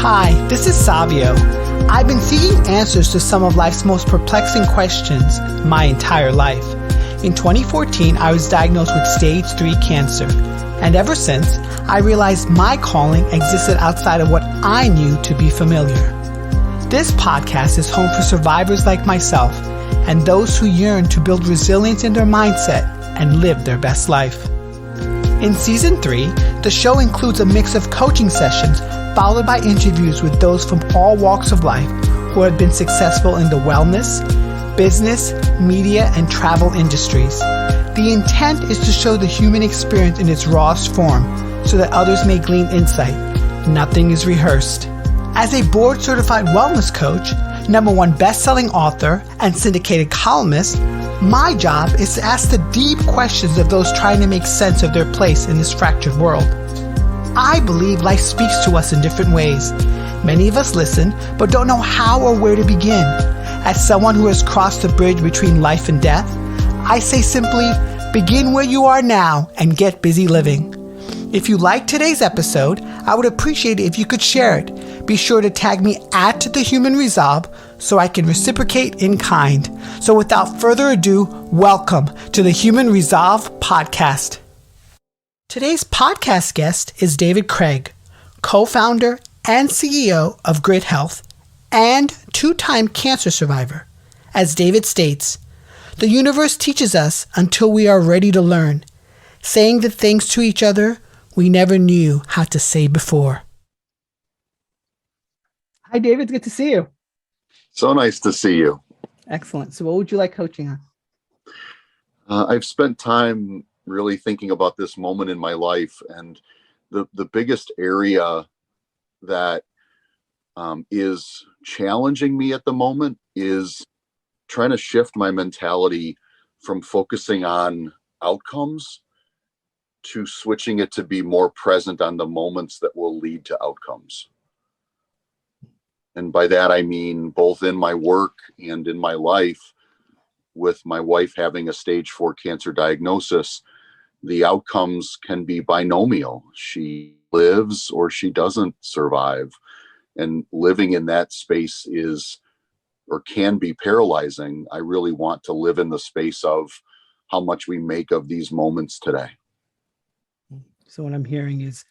Hi, this is Savio. I've been seeking answers to some of life's most perplexing questions my entire life. In 2014, I was diagnosed with stage 3 cancer, and ever since, I realized my calling existed outside of what I knew to be familiar. This podcast is home for survivors like myself and those who yearn to build resilience in their mindset and live their best life. In Season 3, the show includes a mix of coaching sessions followed by interviews with those from all walks of life who have been successful in the wellness, business, media, and travel industries. The intent is to show the human experience in its rawest form so that others may glean insight. Nothing is rehearsed. As a board-certified wellness coach, #1 best-selling author, and syndicated columnist, my job is to ask the deep questions of those trying to make sense of their place in this fractured world. I believe life speaks to us in different ways. Many of us listen, but don't know how or where to begin. As someone who has crossed the bridge between life and death, I say simply, begin where you are now and get busy living. If you like today's episode, I would appreciate it if you could share it. Be sure to tag me at The Human Resolve so I can reciprocate in kind. So without further ado, welcome to the Human Resolve podcast. Today's podcast guest is David Craig, co-founder and CEO of GRYT Health and 2-time cancer survivor. As David states, the universe teaches us until we are ready to learn, saying the things to each other we never knew how to say before. Hi, David. It's good to see you. So nice to see you. Excellent. So what would you like coaching on? I've spent time really thinking about this moment in my life, and the biggest area that is challenging me at the moment is trying to shift my mentality from focusing on outcomes to switching it to be more present on the moments that will lead to outcomes. And by that, I mean both in my work and in my life. With my wife having a stage 4 cancer diagnosis, the outcomes can be binomial. She lives or she doesn't survive. And living in that space is or can be paralyzing. I really want to live in the space of how much we make of these moments today. So what I'm hearing is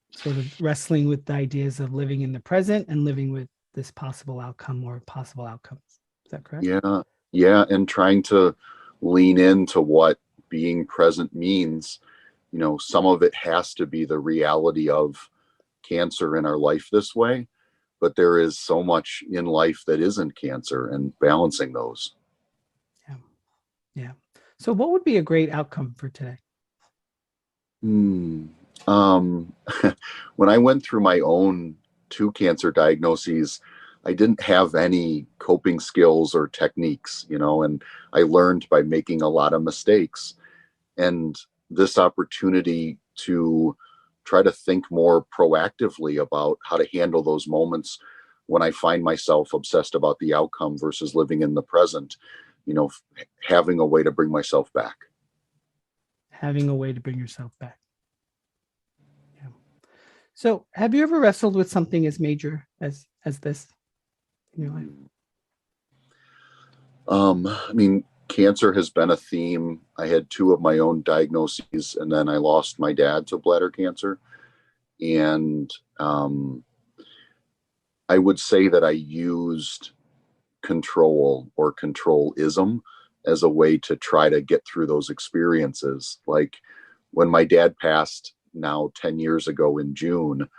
sort of wrestling with the ideas of living in the present and living with this possible outcome or possible outcomes. Is that correct? Yeah. And trying to lean into what being present means. You know, some of it has to be the reality of cancer in our life this way, but there is so much in life that isn't cancer, and balancing those. Yeah. So what would be a great outcome for today? When I went through my own 2 cancer diagnoses, I didn't have any coping skills or techniques, and I learned by making a lot of mistakes. And this opportunity to try to think more proactively about how to handle those moments when I find myself obsessed about the outcome versus living in the present, having a way to bring myself back. Having a way to bring yourself back. Yeah. So have you ever wrestled with something as major as this in your life? Cancer has been a theme. I had 2 of my own diagnoses, and then I lost my dad to bladder cancer. And I would say that I used control or controlism as a way to try to get through those experiences. Like when my dad passed now 10 years ago in June,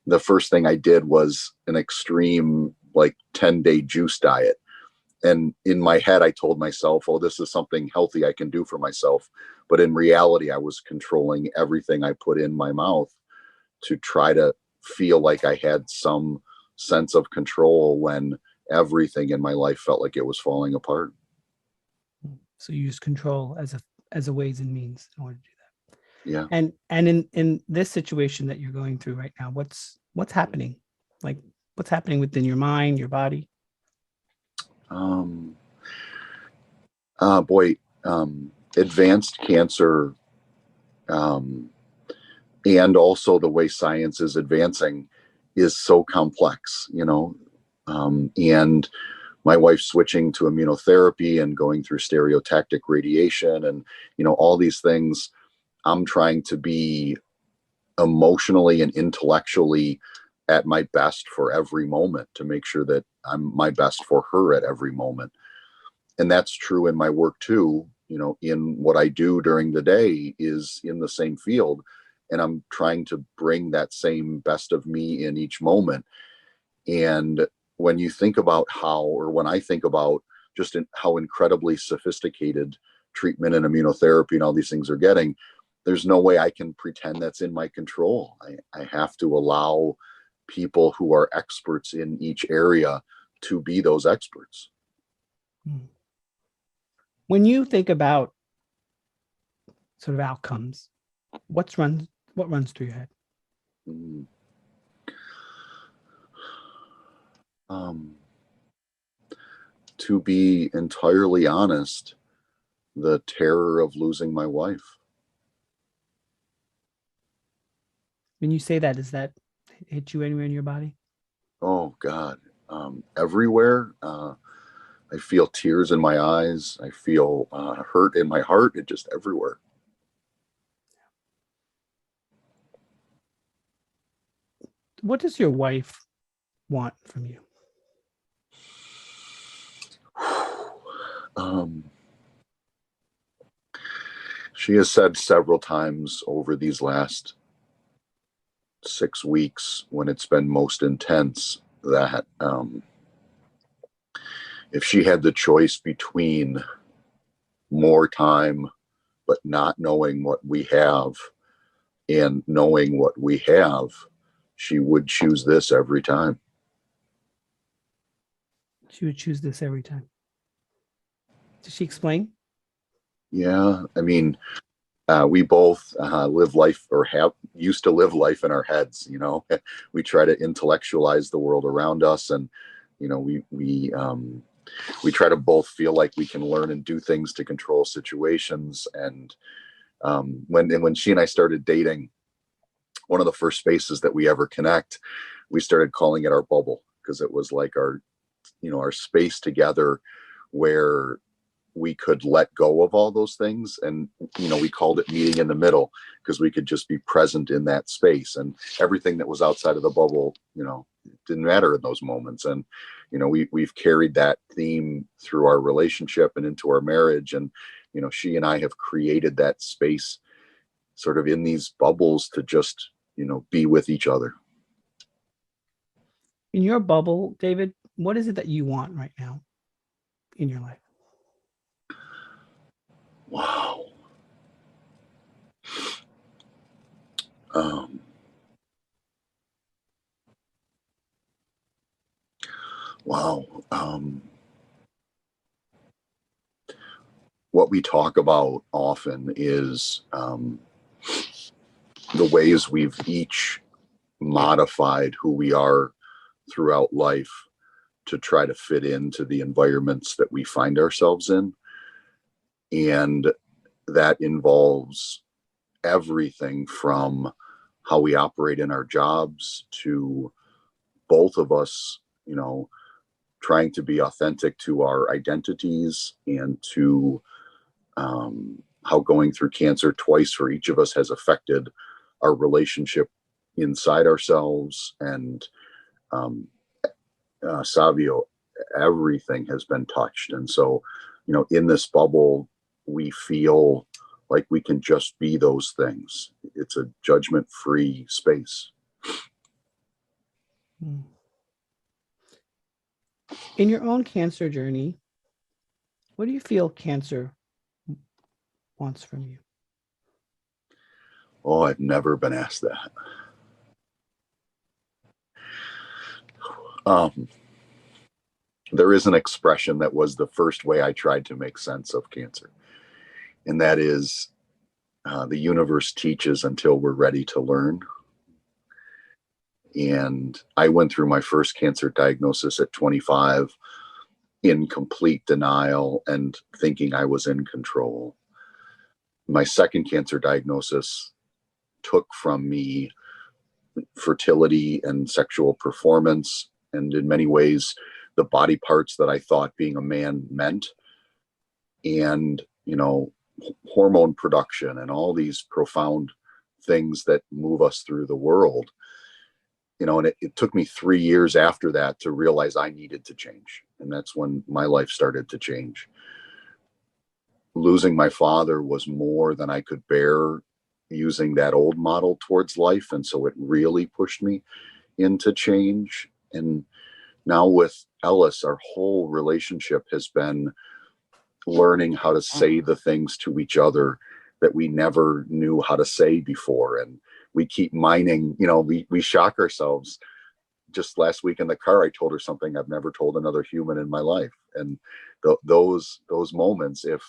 the first thing I did was an extreme 10-day juice diet. And in my head, I told myself, oh, this is something healthy I can do for myself. But in reality, I was controlling everything I put in my mouth to try to feel like I had some sense of control when everything in my life felt like it was falling apart. So you use control as a ways and means in order to do that. Yeah. And in this situation that you're going through right now, what's happening? What's happening within your mind, your body? Advanced cancer, and also the way science is advancing is so complex, and my wife switching to immunotherapy and going through stereotactic radiation and, all these things. I'm trying to be emotionally and intellectually at my best for every moment to make sure that I'm my best for her at every moment. And that's true in my work too. In what I do during the day is in the same field. And I'm trying to bring that same best of me in each moment. And when you think about when I think about just how incredibly sophisticated treatment and immunotherapy and all these things are getting, there's no way I can pretend that's in my control. I have to allow people who are experts in each area to be those experts. When you think about sort of outcomes, what runs through your head? To be entirely honest, the terror of losing my wife. When you say that, does that hit you anywhere in your body? Oh God, everywhere. I feel tears in my eyes. I feel hurt in my heart. It just everywhere. What does your wife want from you? She has said several times over these last 6 weeks, when it's been most intense, that if she had the choice between more time but not knowing what we have and knowing what we have, she would choose this every time. She would choose this every time. Did she explain? Yeah, I mean, we both live life, or have used to live life in our heads. We try to intellectualize the world around us, and we try to both feel like we can learn and do things to control situations. And when she and I started dating, one of the first spaces that we ever connect, we started calling it our bubble, because it was like our space together where we could let go of all those things. And we called it meeting in the middle, because we could just be present in that space, and everything that was outside of the bubble didn't matter in those moments. And we've carried that theme through our relationship and into our marriage. And she and I have created that space sort of in these bubbles to just be with each other. In your bubble, David, what is it that you want right now in your life? Wow. Wow. What we talk about often is the ways we've each modified who we are throughout life to try to fit into the environments that we find ourselves in. And that involves everything from how we operate in our jobs to both of us, trying to be authentic to our identities, and to how going through cancer twice for each of us has affected our relationship inside ourselves. And Savio, everything has been touched. And so, in this bubble, we feel like we can just be those things. It's a judgment-free space. In your own cancer journey, what do you feel cancer wants from you? Oh, I've never been asked that. There is an expression that was the first way I tried to make sense of cancer. And that is, the universe teaches until we're ready to learn. And I went through my first cancer diagnosis at 25 in complete denial and thinking I was in control. My second cancer diagnosis took from me fertility and sexual performance, and in many ways, the body parts that I thought being a man meant, and, hormone production and all these profound things that move us through the world. And it took me 3 years after that to realize I needed to change. And that's when my life started to change. Losing my father was more than I could bear using that old model towards life. And so it really pushed me into change. And now with Ellis, our whole relationship has been learning how to say the things to each other that we never knew how to say before. And we keep mining, we shock ourselves. Just last week in the car, I told her something I've never told another human in my life. And those moments, if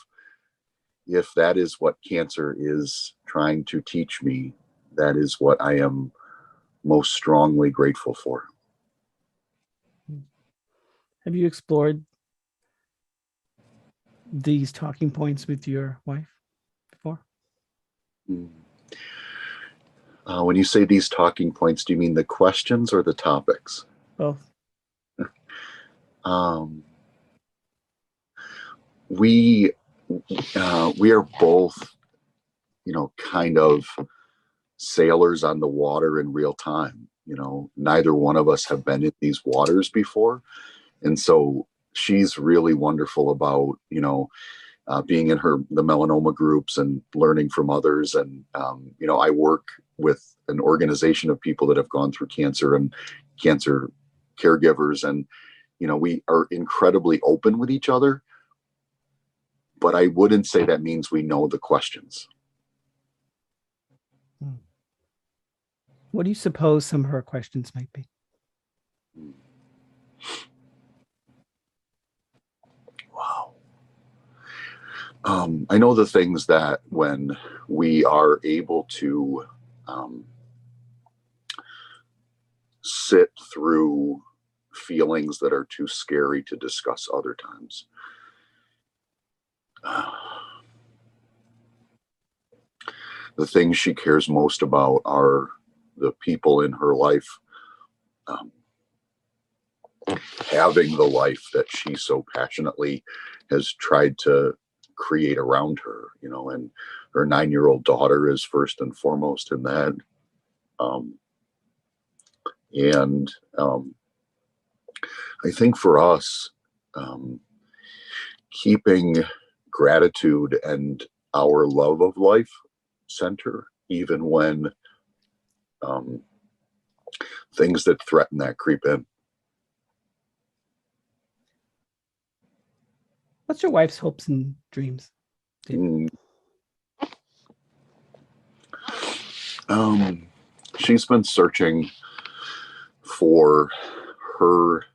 that is what cancer is trying to teach me, that is what I am most strongly grateful for. Have you explored these talking points with your wife before? When you say these talking points, do you mean the questions or the topics? Both. We are both, kind of sailors on the water in real time. Neither one of us have been in these waters before. And so she's really wonderful about, being in the melanoma groups and learning from others. And, I work with an organization of people that have gone through cancer and cancer caregivers. And, we are incredibly open with each other, but I wouldn't say that means we know the questions. What do you suppose some of her questions might be? Wow. I know the things that when we are able to sit through feelings that are too scary to discuss other times. The things she cares most about are the people in her life having the life that she so passionately has tried to create around her, and her 9-year-old daughter is first and foremost in that. I think for us, keeping gratitude and our love of life center, even when things that threaten that creep in. What's your wife's hopes and dreams? She's been searching for her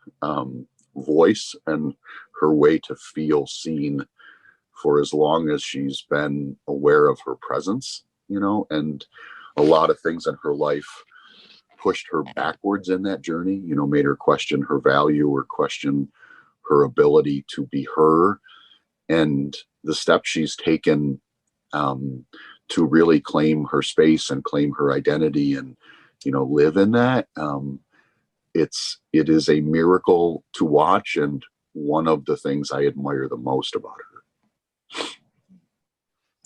voice and her way to feel seen for as long as she's been aware of her presence, and a lot of things in her life pushed her backwards in that journey, made her question her value or question her ability to be her. And the steps she's taken to really claim her space and claim her identity and, live in that, it is a miracle to watch, and one of the things I admire the most about her.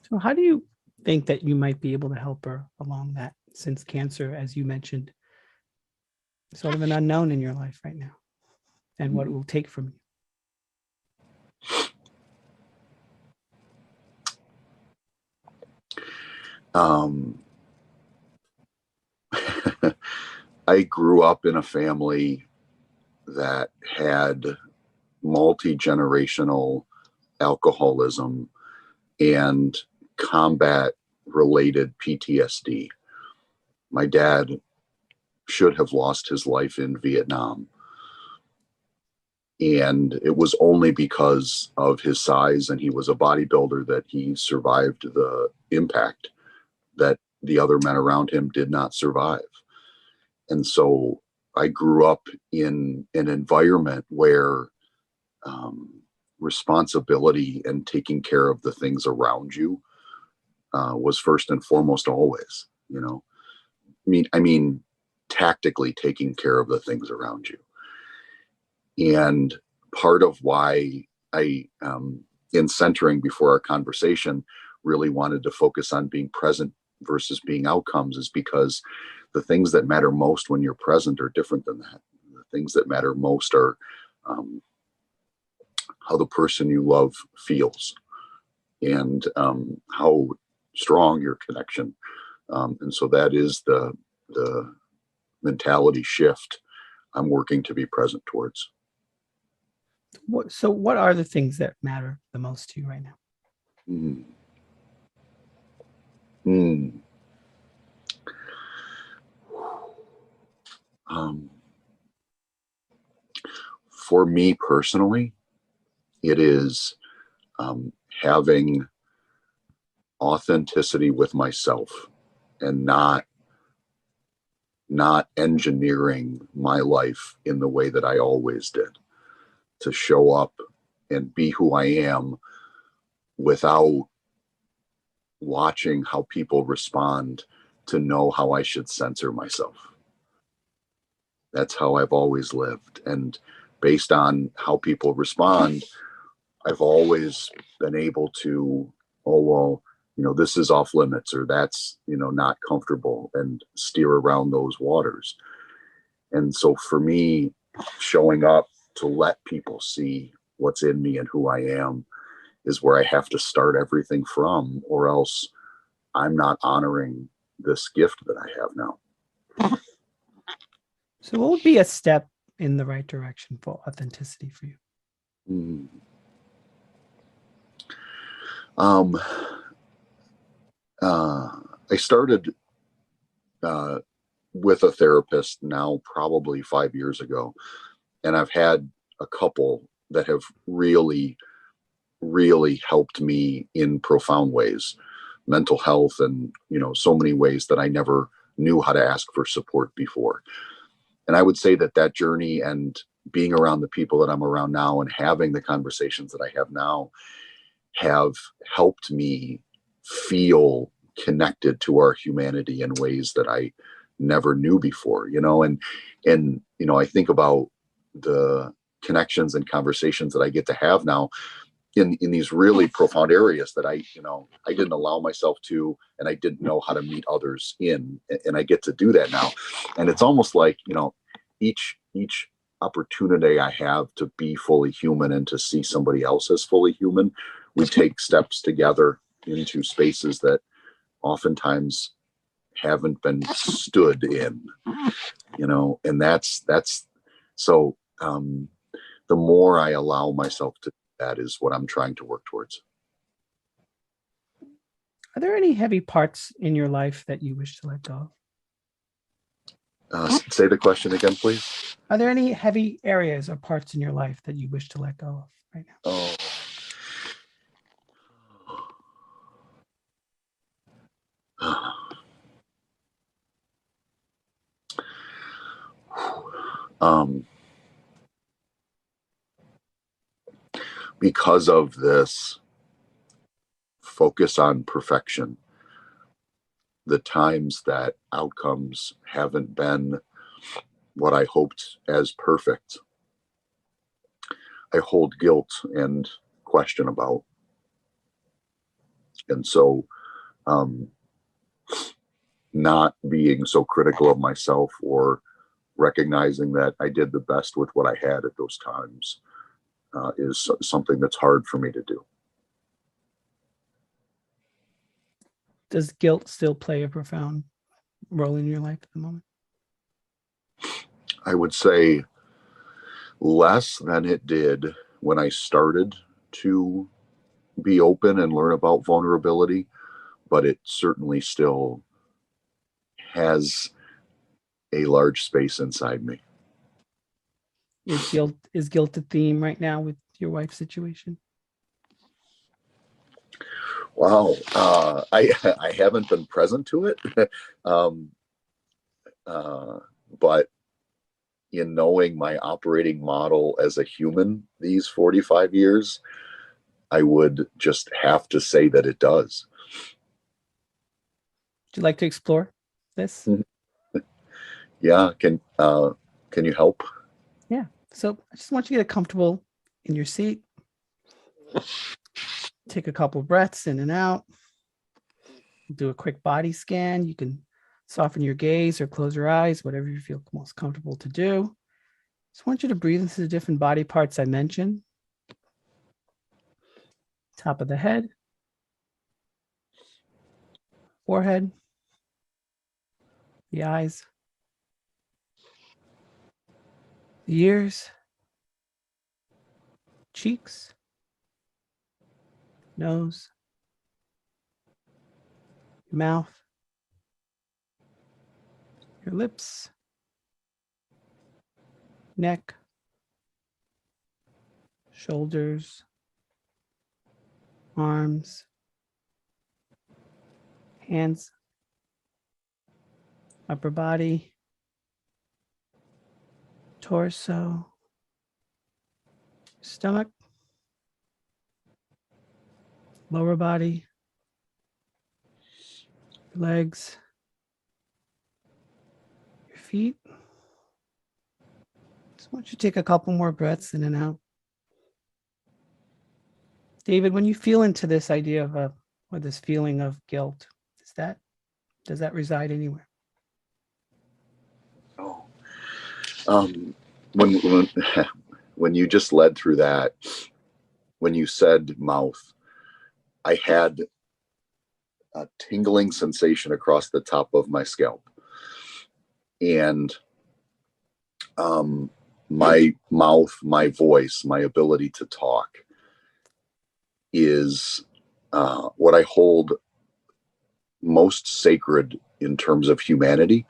So how do you think that you might be able to help her along that, since cancer, as you mentioned, is sort of an unknown in your life right now, and what it will take from you? I grew up in a family that had multi-generational alcoholism and combat-related PTSD. My dad should have lost his life in Vietnam. And it was only because of his size, and he was a bodybuilder, that he survived the impact that the other men around him did not survive. And so I grew up in an environment where responsibility and taking care of the things around you was first and foremost always, I mean, tactically taking care of the things around you. And part of why I, in centering before our conversation, really wanted to focus on being present versus being outcomes is because the things that matter most when you're present are different than that. The things that matter most are how the person you love feels and how strong your connection. And so that is the mentality shift I'm working to be present towards. So what are the things that matter the most to you right now? Mm. Mm. For me personally, it is having authenticity with myself and not engineering my life in the way that I always did, to show up and be who I am without watching how people respond to know how I should censor myself. That's how I've always lived. And based on how people respond, I've always been able to, oh, well, this is off limits, or that's, not comfortable, and steer around those waters. And so for me, showing up to let people see what's in me and who I am is where I have to start everything from, or else I'm not honoring this gift that I have now. So what would be a step in the right direction for authenticity for you? I started with a therapist now probably 5 years ago, and I've had a couple that have really, really helped me in profound ways, mental health, and so many ways that I never knew how to ask for support before. And I would say that journey and being around the people that I'm around now and having the conversations that I have now have helped me feel connected to our humanity in ways that I never knew before, and I think about the connections and conversations that I get to have now in these really profound areas that I didn't allow myself to, and I didn't know how to meet others in, and I get to do that now. And it's almost like, each opportunity I have to be fully human and to see somebody else as fully human, we take steps together into spaces that oftentimes haven't been stood in, and that's so the more I allow myself to, that is what I'm trying to work towards. Are there any heavy parts in your life that you wish to let go of? Say the question again, please. Are there any heavy areas or parts in your life that you wish to let go of right now? Because of this focus on perfection, the times that outcomes haven't been what I hoped as perfect, I hold guilt and question about. And so, not being so critical of myself, or recognizing that I did the best with what I had at those times, is something that's hard for me to do. Does guilt still play a profound role in your life at the moment? I would say less than it did when I started to be open and learn about vulnerability, but it certainly still has a large space inside me. Is guilt a theme right now with your wife's situation? Wow, I haven't been present to it, but in knowing my operating model as a human these 45 years, I would just have to say that it does. Would you like to explore this? Yeah. Can you help? Yeah. So I just want you to get comfortable in your seat. Take a couple breaths in and out. Do a quick body scan. You can soften your gaze or close your eyes, whatever you feel most comfortable to do. Just want you to breathe into the different body parts I mentioned. Top of the head, forehead, the eyes, the ears, cheeks, nose, your mouth, your lips, neck, shoulders, arms, hands, upper body, torso, stomach, lower body, legs, your feet. Just want you to take a couple more breaths in and out. David, when you feel into this idea of or this feeling of guilt, does that reside anywhere? Oh, when when you just led through that, when you said mouth, I had a tingling sensation across the top of my scalp, and my mouth, my voice, my ability to talk is what I hold most sacred in terms of humanity,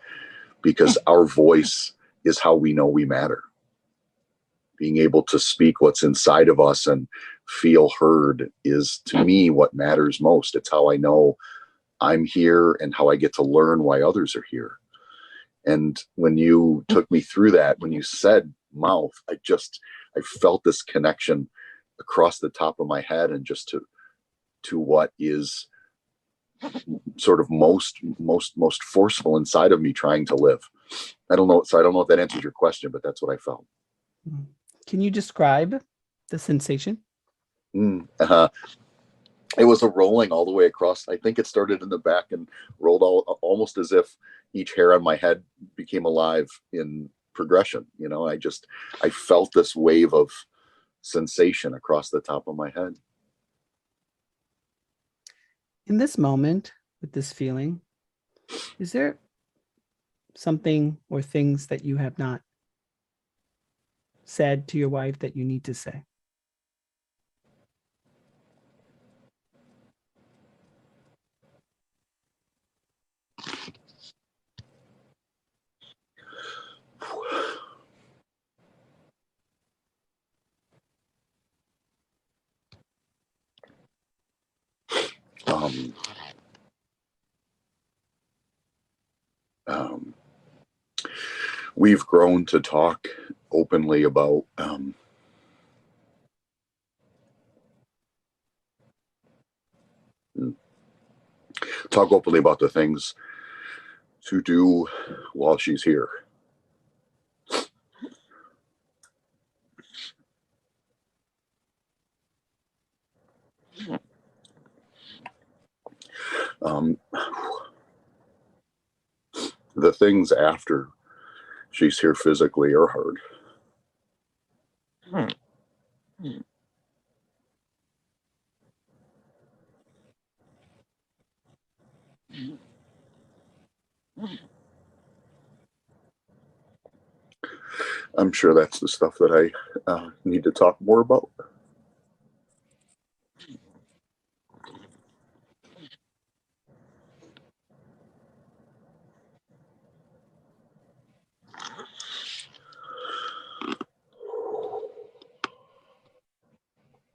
because our voice is how we know we matter. Being able to speak what's inside of us and feel heard is, to me, what matters most. It's how I know I'm here and how I get to learn why others are here. And when you took me through that, when you said mouth, I felt this connection across the top of my head and just to what is sort of most forceful inside of me trying to live. I don't know. So I don't know if that answers your question, but that's what I felt. Can you describe the sensation? It was a rolling all the way across. I think it started in the back and rolled almost as if each hair on my head became alive in progression. I felt this wave of sensation across the top of my head. In this moment, with this feeling, is there something or things that you have not said to your wife that you need to say? We've grown to talk openly about the things to do while she's here. The things after she's here physically are hard. I'm sure that's the stuff that I need to talk more about.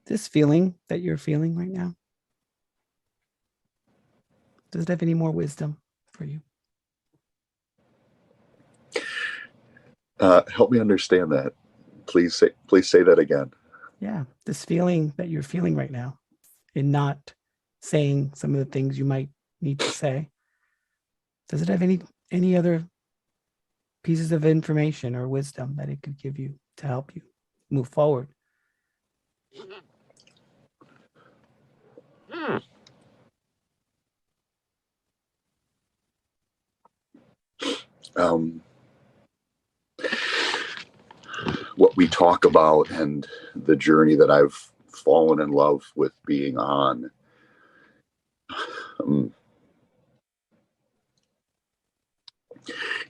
This feeling that you're feeling right now, does it have any more wisdom for you? Help me understand that. Please say that again. Yeah, this feeling that you're feeling right now in not saying some of the things you might need to say, does it have any other pieces of information or wisdom that it could give you to help you move forward? What we talk about and the journey that I've fallen in love with being on,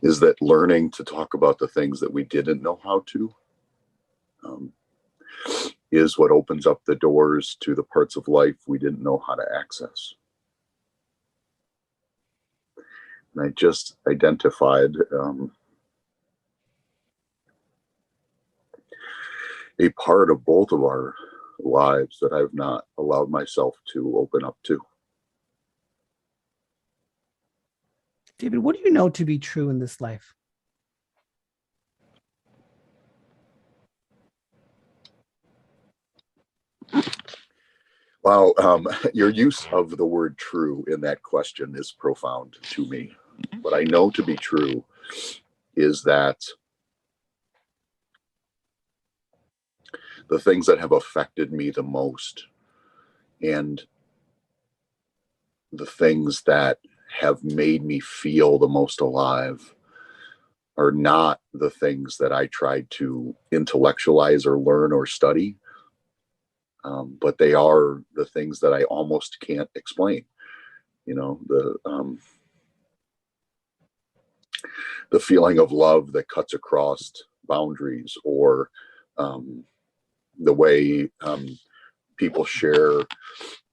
is that learning to talk about the things that we didn't know how to is what opens up the doors to the parts of life we didn't know how to access. And I just identified a part of both of our lives that I've not allowed myself to open up to. David, what do you know to be true in this life? Wow, your use of the word true in that question is profound to me. What I know to be true is that the things that have affected me the most and the things that have made me feel the most alive are not the things that I tried to intellectualize or learn or study, but they are the things that I almost can't explain. You know, the feeling of love that cuts across boundaries, or the way people share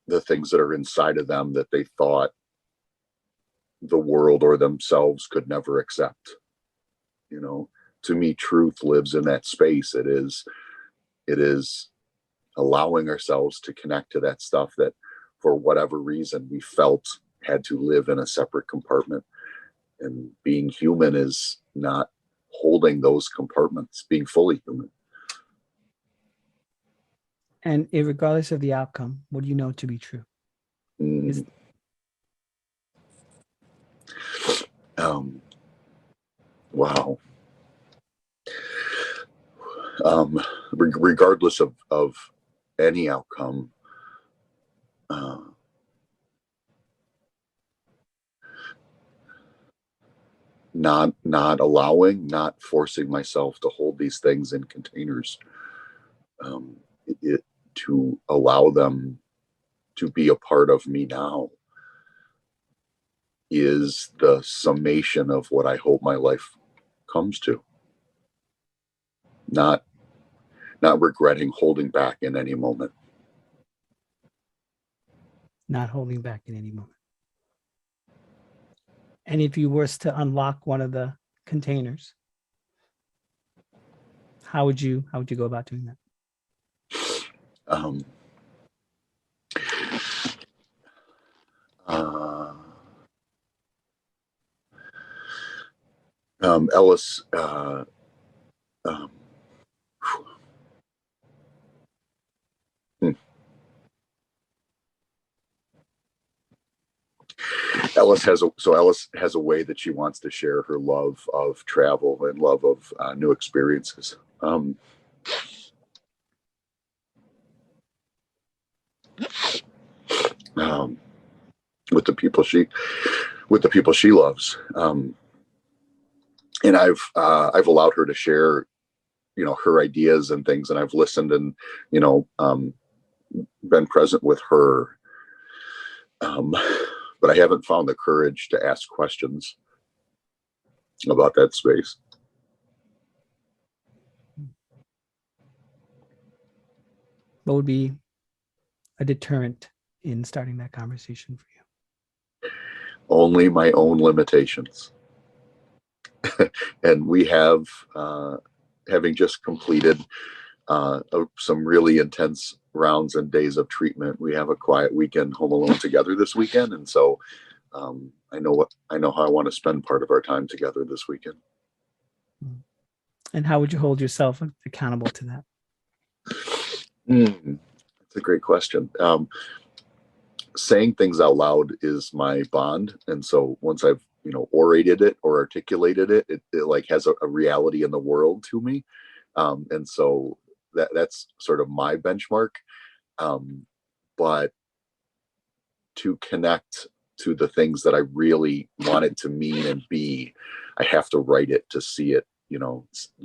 the things that are inside of them that they thought the world or themselves could never accept. You know, to me, truth lives in that space. It is allowing ourselves to connect to that stuff that, for whatever reason, we felt had to live in a separate compartment. And being human is not holding those compartments, being fully human. And regardless of the outcome, what do you know to be true? Wow. Regardless of any outcome, not allowing, not forcing myself to hold these things in containers, to allow them to be a part of me now, is the summation of what I hope my life comes to. Not regretting holding back in any moment. Not holding back in any moment. And if you were to unlock one of the containers, how would you go about doing that? Ellis, Ellis has a way that she wants to share her love of travel and love of new experiences. With the people she loves, and I've allowed her to share, her ideas and things, and I've listened and been present with her. But I haven't found the courage to ask questions about that space. What would be a deterrent in starting that conversation for you? Only my own limitations. And we have, having just completed some really intense rounds and days of treatment, we have a quiet weekend home alone together this weekend. And so I know how I want to spend part of our time together this weekend. And how would you hold yourself accountable to that? That's a great question. Saying things out loud is my bond. And so once I've orated it or articulated it, it like has a reality in the world to me. And so that's sort of my benchmark. But to connect to the things that I really want it to mean and be, I have to write it to see it,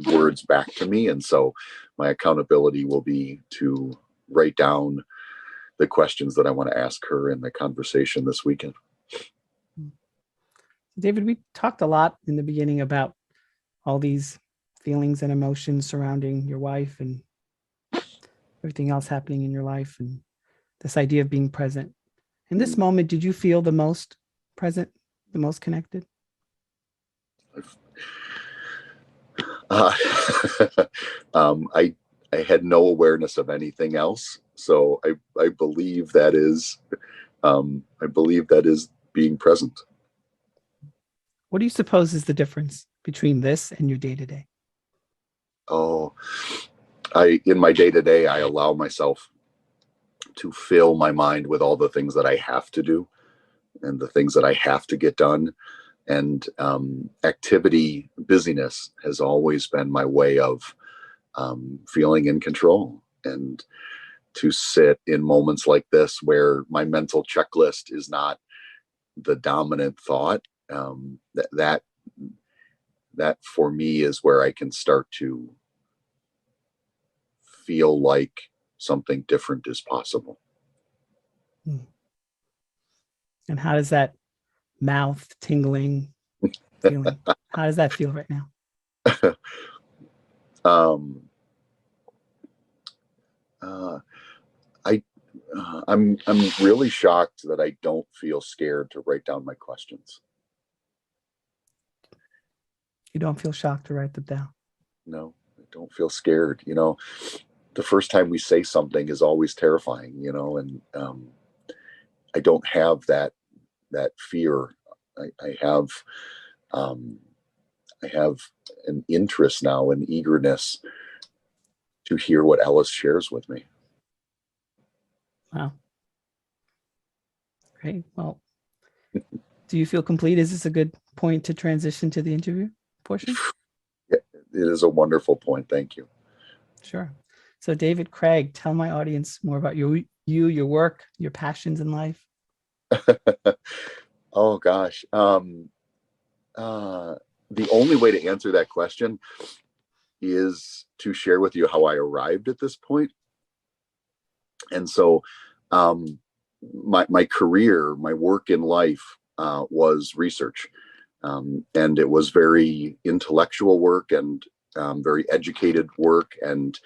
words back to me. And so my accountability will be to write down the questions that I want to ask her in the conversation this weekend. David, we talked a lot in the beginning about all these feelings and emotions surrounding your wife and everything else happening in your life, and this idea of being present. In this moment, did you feel the most present, the most connected? I had no awareness of anything else, so I believe that is being present. What do you suppose is the difference between this and your day-to-day? Oh, in my day-to-day, I allow myself to fill my mind with all the things that I have to do and the things that I have to get done. And activity, busyness has always been my way of feeling in control. And to sit in moments like this where my mental checklist is not the dominant thought, that for me is where I can start to feel like something different is possible. And how does that mouth tingling feeling, how does that feel right now? I'm really shocked that I don't feel scared to write down my questions. You don't feel shocked to write them down? No, I don't feel scared. The first time we say something is always terrifying, and I don't have that fear. I have an interest now, an eagerness to hear what Ellis shares with me. Wow. Great. Well, do you feel complete? Is this a good point to transition to the interview portion? It is a wonderful point. Thank you. Sure. So David Craig, tell my audience more about you, your work, your passions in life. Oh gosh. The only way to answer that question is to share with you how I arrived at this point. And so my career, my work in life was research. And it was very intellectual work and very educated work. And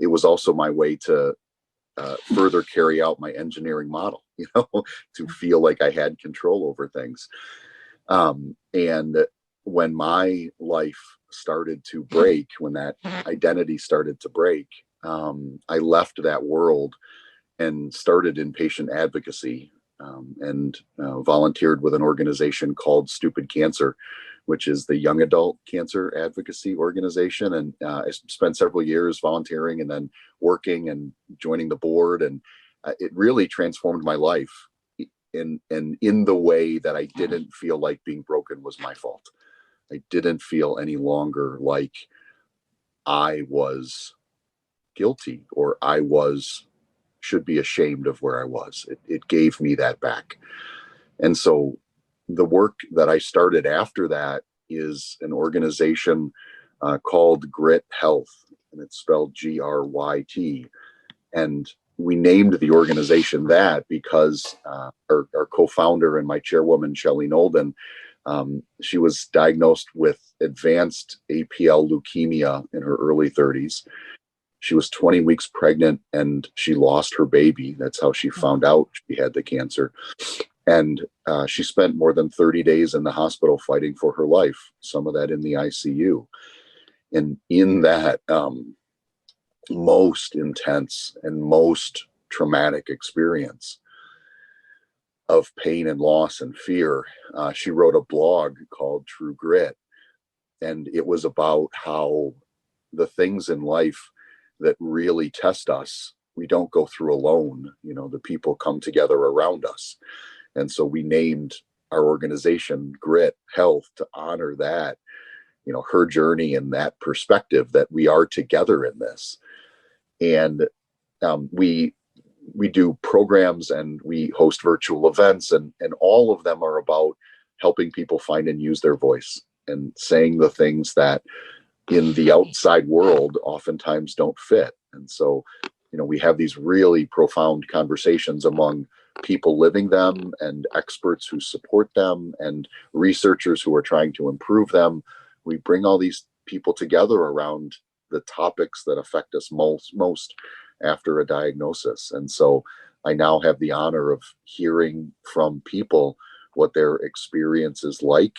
it was also my way to further carry out my engineering model, to feel like I had control over things. And when my life started to break, when that identity started to break, I left that world and started in patient advocacy, and volunteered with an organization called Stupid Cancer, which is the young adult cancer advocacy organization. And I spent several years volunteering and then working and joining the board. And it really transformed my life in the way that I didn't feel like being broken was my fault. I didn't feel any longer like I was guilty or I should be ashamed of where I was. It gave me that back. And so the work that I started after that is an organization called GRYT Health, and it's spelled GRYT. And we named the organization that because our co-founder and my chairwoman, Shelley Nolden, she was diagnosed with advanced APL leukemia in her early 30s. She was 20 weeks pregnant and she lost her baby. That's how she found out she had the cancer. And she spent more than 30 days in the hospital fighting for her life, some of that in the ICU. And in that most intense and most traumatic experience of pain and loss and fear, she wrote a blog called True Grit. And it was about how the things in life that really test us, we don't go through alone. The people come together around us. And so we named our organization, GRYT Health, to honor that, her journey and that perspective that we are together in this. And we do programs and we host virtual events, and all of them are about helping people find and use their voice and saying the things that in the outside world oftentimes don't fit. And so, we have these really profound conversations among people living them and experts who support them and researchers who are trying to improve them. We bring all these people together around the topics that affect us most after a diagnosis. And so I now have the honor of hearing from people what their experience is like,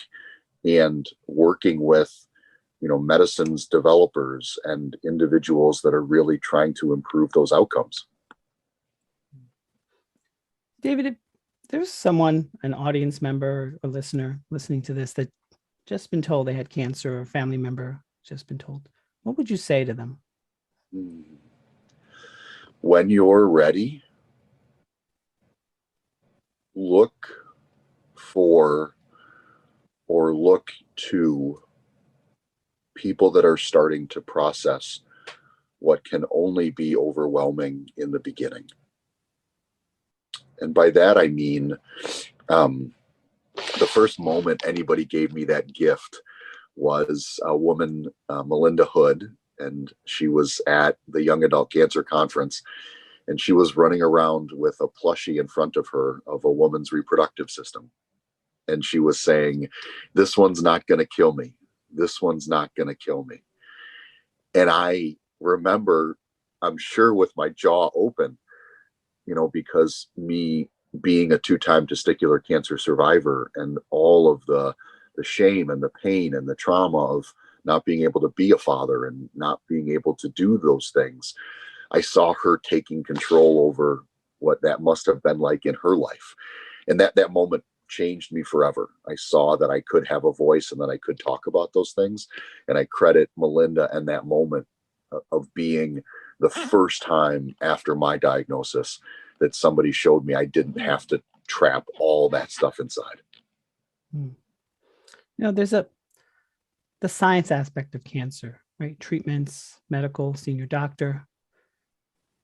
and working with medicines developers and individuals that are really trying to improve those outcomes. David, if there's someone, an audience member or listener listening to this that just been told they had cancer, or a family member just been told, what would you say to them? When you're ready, look for or look to people that are starting to process what can only be overwhelming in the beginning. And by that, I mean, the first moment anybody gave me that gift was a woman, Melinda Hood, and she was at the Young Adult Cancer Conference, and she was running around with a plushie in front of her of a woman's reproductive system. And she was saying, "This one's not going to kill me. This one's not going to kill me." And I remember, I'm sure with my jaw open, because me being a 2-time testicular cancer survivor and all of the shame and the pain and the trauma of not being able to be a father and not being able to do those things, I saw her taking control over what that must have been like in her life. And that moment changed me forever. I saw that I could have a voice and that I could talk about those things. And I credit Melinda and that moment of being the first time after my diagnosis that somebody showed me I didn't have to trap all that stuff inside. There's the science aspect of cancer, right? Treatments, medical, senior doctor.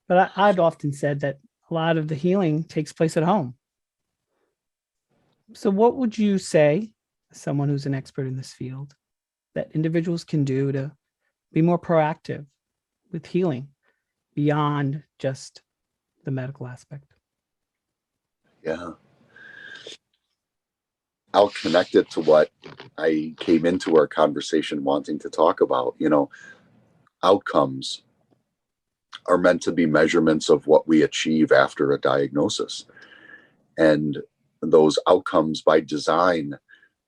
But I've often said that a lot of the healing takes place at home. So what would you say, someone who's an expert in this field, that individuals can do to be more proactive with healing beyond just the medical aspect? Yeah. I'll connect it to what I came into our conversation wanting to talk about. Outcomes are meant to be measurements of what we achieve after a diagnosis. And those outcomes by design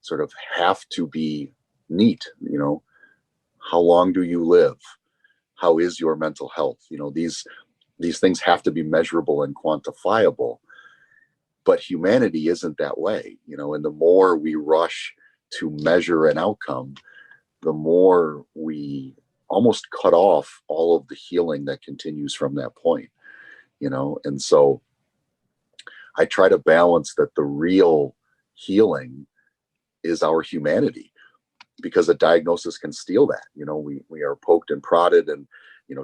sort of have to be neat. How long do you live? How is your mental health? These things have to be measurable and quantifiable. But humanity isn't that way, and the more we rush to measure an outcome, the more we almost cut off all of the healing that continues from that point, and so I try to balance that the real healing is our humanity, because a diagnosis can steal that. We are poked and prodded and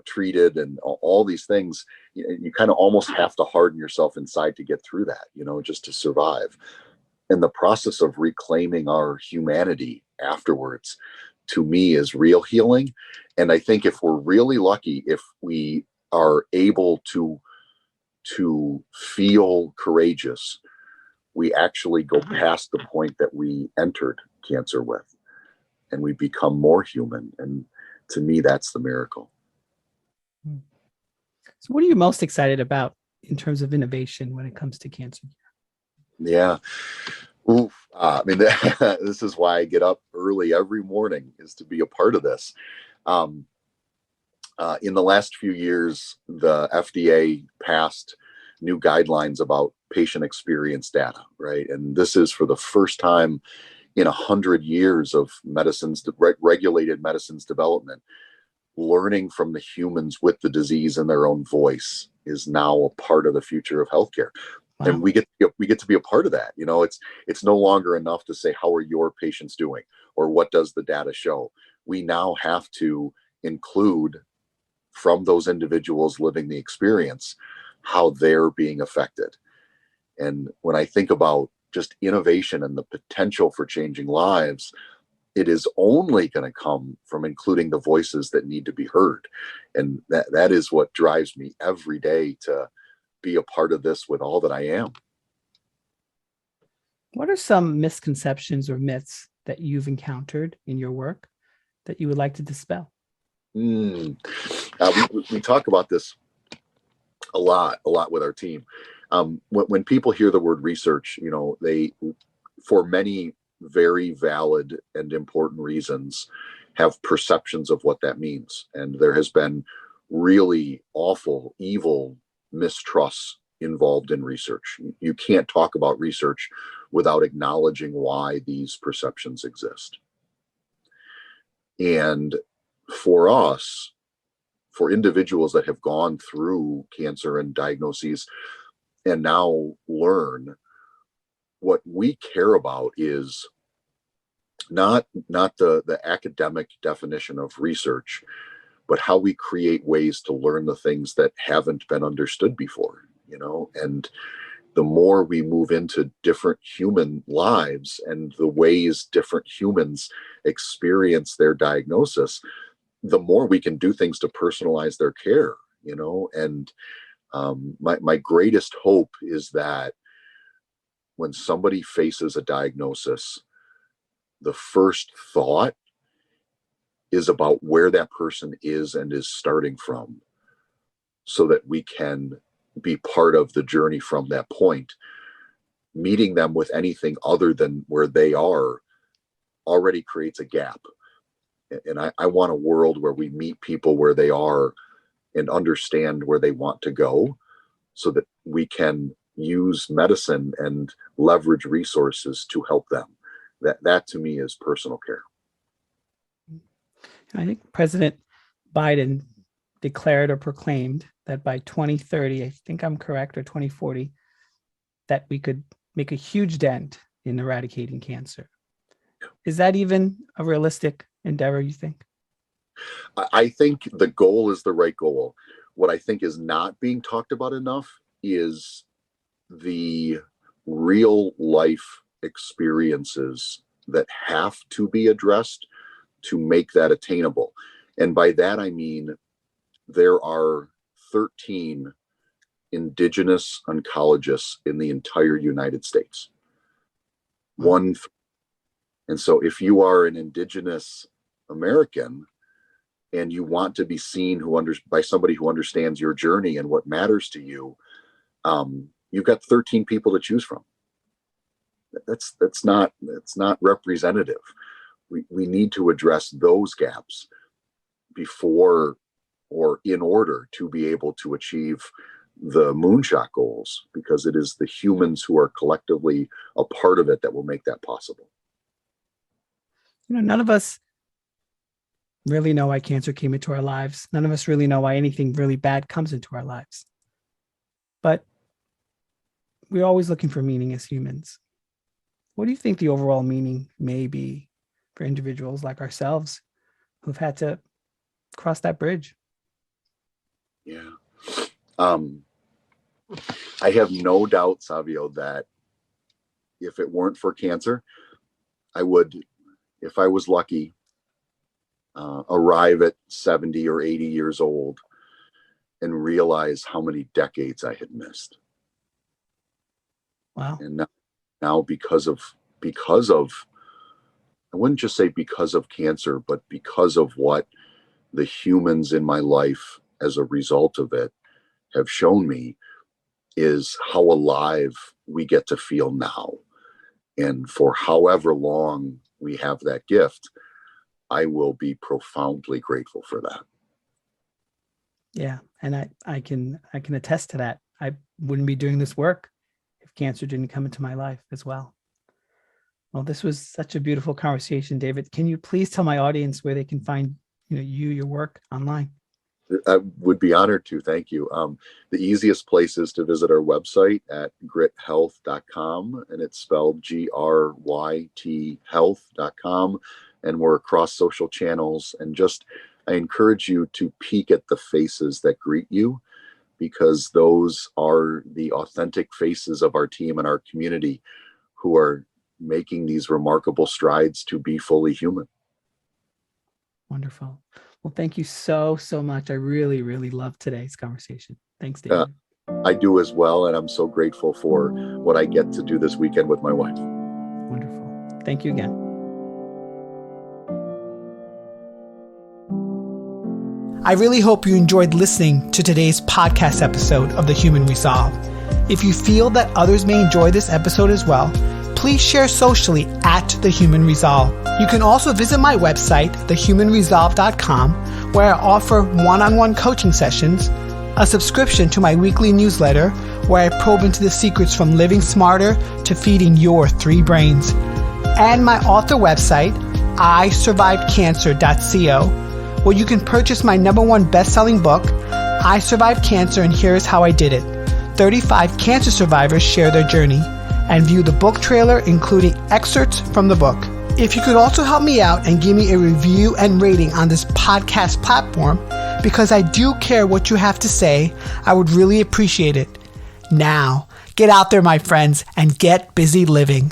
treated and all these things. You kind of almost have to harden yourself inside to get through that, just to survive. And the process of reclaiming our humanity afterwards, to me, is real healing. And I think if we're really lucky, if we are able to feel courageous, we actually go past the point that we entered cancer with, and we become more human. And to me, that's the miracle. So what are you most excited about in terms of innovation when it comes to cancer? Yeah. This is why I get up early every morning, is to be a part of this. In the last few years, the FDA passed new guidelines about patient experience data, right? And this is for the first time in 100 years of regulated medicines development. Learning from the humans with the disease in their own voice is now a part of the future of healthcare. And Wow. we get to be a part of that. It's no longer enough to say, how are your patients doing, or what does the data show? We now have to include, from those individuals living the experience, how they're being affected. And when I think about just innovation and the potential for changing lives, it is only going to come from including the voices that need to be heard. And that is what drives me every day to be a part of this with all that I am. What are some misconceptions or myths that you've encountered in your work that you would like to dispel? We talk about this a lot with our team. When people hear the word research, they, for many very valid and important reasons, have perceptions of what that means. And there has been really awful, evil mistrusts involved in research. You can't talk about research without acknowledging why these perceptions exist. And for us, for individuals that have gone through cancer and diagnoses and now learn, what we care about is not the academic definition of research, but how we create ways to learn the things that haven't been understood before. And the more we move into different human lives and the ways different humans experience their diagnosis, the more we can do things to personalize their care. And my greatest hope is that when somebody faces a diagnosis, the first thought is about where that person is and is starting from, so that we can be part of the journey from that point. Meeting them with anything other than where they are already creates a gap. And I want a world where we meet people where they are and understand where they want to go, so that we can use medicine and leverage resources to help them. That to me is personal care. I think President Biden declared or proclaimed that by 2030, I think I'm correct, or 2040, that we could make a huge dent in eradicating cancer. Is that even a realistic endeavor, you think? I think the goal is the right goal. What I think is not being talked about enough is the real life experiences that have to be addressed to make that attainable. And by that, I mean, there are 13 indigenous oncologists in the entire United States. One. And so if you are an indigenous American and you want to be seen by somebody who understands your journey and what matters to you, you've got 13 people to choose from. That's not representative. We need to address those gaps before, or in order to be able to achieve the moonshot goals, because it is the humans who are collectively a part of it that will make that possible. None of us really know why cancer came into our lives. None of us really know why anything really bad comes into our lives. But we're always looking for meaning as humans. What do you think the overall meaning may be for individuals like ourselves who've had to cross that bridge? Yeah. I have no doubt, Savio, that if it weren't for cancer, I would, if I was lucky, arrive at 70 or 80 years old and realize how many decades I had missed. Wow. And now because of, I wouldn't just say because of cancer, but because of what the humans in my life as a result of it have shown me, is how alive we get to feel now. And for however long we have that gift, I will be profoundly grateful for that. Yeah. And I can attest to that. I wouldn't be doing this work if cancer didn't come into my life as well. Well, this was such a beautiful conversation, David. Can you please tell my audience where they can find you, your work online? I would be honored to. Thank you. The easiest place is to visit our website at grythealth.com, and it's spelled GRYT health.com. And we're across social channels. And I encourage you to peek at the faces that greet you, because those are the authentic faces of our team and our community who are making these remarkable strides to be fully human. Wonderful. Well, thank you so much. I really, really loved today's conversation. Thanks, David. I do as well, and I'm so grateful for what I get to do this weekend with my wife. Wonderful. Thank you again. I really hope you enjoyed listening to today's podcast episode of The Human Resolve. If you feel that others may enjoy this episode as well, please share socially at The Human Resolve. You can also visit my website, thehumanresolve.com, where I offer one-on-one coaching sessions, a subscription to my weekly newsletter, where I probe into the secrets from living smarter to feeding your 3 brains, and my author website, isurvivedcancer.co, where you can purchase my #1 best-selling book, I Survived Cancer and Here Is How I Did It. 35 cancer survivors share their journey, and view the book trailer, including excerpts from the book. If you could also help me out and give me a review and rating on this podcast platform, because I do care what you have to say, I would really appreciate it. Now, get out there, my friends, and get busy living.